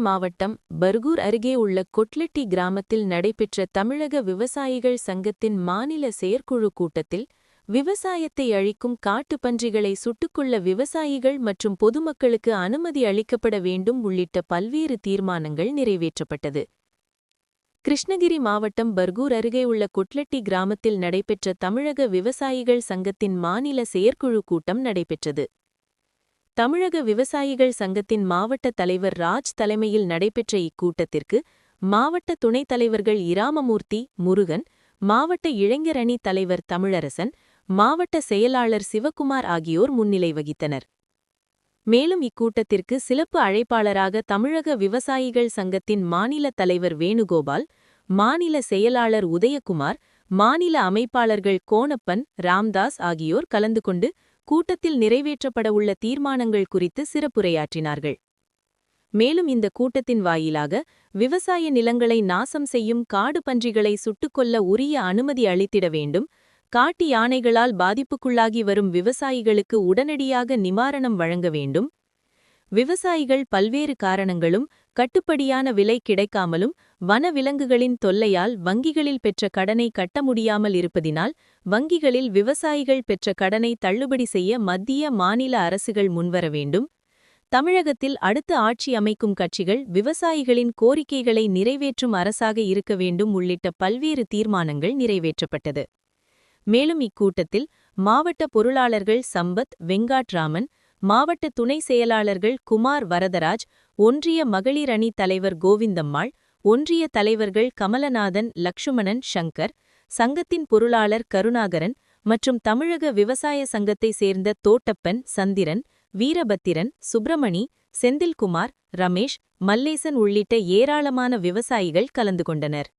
மாவட்டம் பர்கூர் அருகே உள்ள கொட்லெட்டி கிராமத்தில் நடைபெற்ற தமிழக விவசாயிகள் சங்கத்தின் மாநில செயற்குழு கூட்டத்தில் விவசாயத்தை அழிக்கும் காட்டுப்பன்றிகளை சுட்டுக்கொள்ள விவசாயிகள் மற்றும் பொதுமக்களுக்கு அனுமதி அளிக்கப்பட வேண்டும் உள்ளிட்ட பல்வேறு தீர்மானங்கள் நிறைவேற்றப்பட்டது. கிருஷ்ணகிரி மாவட்டம் பர்கூர் அருகே உள்ள கொட்லெட்டி கிராமத்தில் நடைபெற்ற தமிழக விவசாயிகள் சங்கத்தின் மாநில செயற்குழு கூட்டம் நடைபெற்றது. தமிழக விவசாயிகள் சங்கத்தின் மாவட்ட தலைவர் ராஜ் தலைமையில் நடைபெற்ற இக்கூட்டத்திற்கு மாவட்ட துணைத் தலைவர்கள் இராமமூர்த்தி, முருகன், மாவட்ட இளைஞர் அணி தலைவர் தமிழரசன், மாவட்ட செயலாளர் சிவகுமார் ஆகியோர் முன்னிலை வகித்தனர். மேலும் இக்கூட்டத்திற்கு சிறப்பு அழைப்பாளராக தமிழக விவசாயிகள் சங்கத்தின் மாநில தலைவர் வேணுகோபால், மாநில செயலாளர் உதயகுமார், மாநில அமைப்பாளர்கள் கோணப்பன், ராம்தாஸ் ஆகியோர் கலந்து கொண்டு கூட்டத்தில் நிறைவேற்றப்படவுள்ள தீர்மானங்கள் குறித்து சிறப்புரையாற்றினார்கள். மேலும் இந்த கூட்டத்தின் வாயிலாக விவசாய நிலங்களை நாசம் செய்யும் காடு பன்றிகளை சுட்டுக்கொள்ள உரிய அனுமதி அளித்திட வேண்டும், காட்டு யானைகளால் பாதிப்புக்குள்ளாகி வரும் விவசாயிகளுக்கு உடனடியாக நிவாரணம் வழங்க வேண்டும், விவசாயிகள் பல்வேறு காரணங்களும் கட்டுப்படியான விலை கிடைக்காமலும் வன விலங்குகளின் தொல்லையால் வங்கிகளில் பெற்ற கடனை கட்ட முடியாமல் இருப்பதினால் வங்கிகளில் விவசாயிகள் பெற்ற கடனை தள்ளுபடி செய்ய மத்திய மாநில அரசுகள் முன்வர வேண்டும், தமிழகத்தில் அடுத்த ஆட்சி அமைக்கும் கட்சிகள் விவசாயிகளின் கோரிக்கைகளை நிறைவேற்றும் அரசாக இருக்க வேண்டும் உள்ளிட்ட பல்வேறு தீர்மானங்கள் நிறைவேற்றப்பட்டது. மேலும் இக்கூட்டத்தில் மாவட்ட பொருளாளர்கள் சம்பத், வெங்காட்ராமன், மாவட்ட துணை செயலாளர்கள் குமார் வரதராஜ், ஒன்றிய மகளிர் அணி தலைவர் கோவிந்தம்மாள், ஒன்றிய தலைவர்கள் கமலநாதன், லக்ஷ்மணன், சங்கர், சங்கத்தின் பொருளாளர் கருணாகரன் மற்றும் தமிழக விவசாய சங்கத்தை சேர்ந்த தோட்டப்பன், சந்திரன், வீரபத்திரன், சுப்பிரமணி, செந்தில்குமார், ரமேஷ், மல்லேசன் உள்ளிட்ட ஏராளமான விவசாயிகள் கலந்து கொண்டனர்.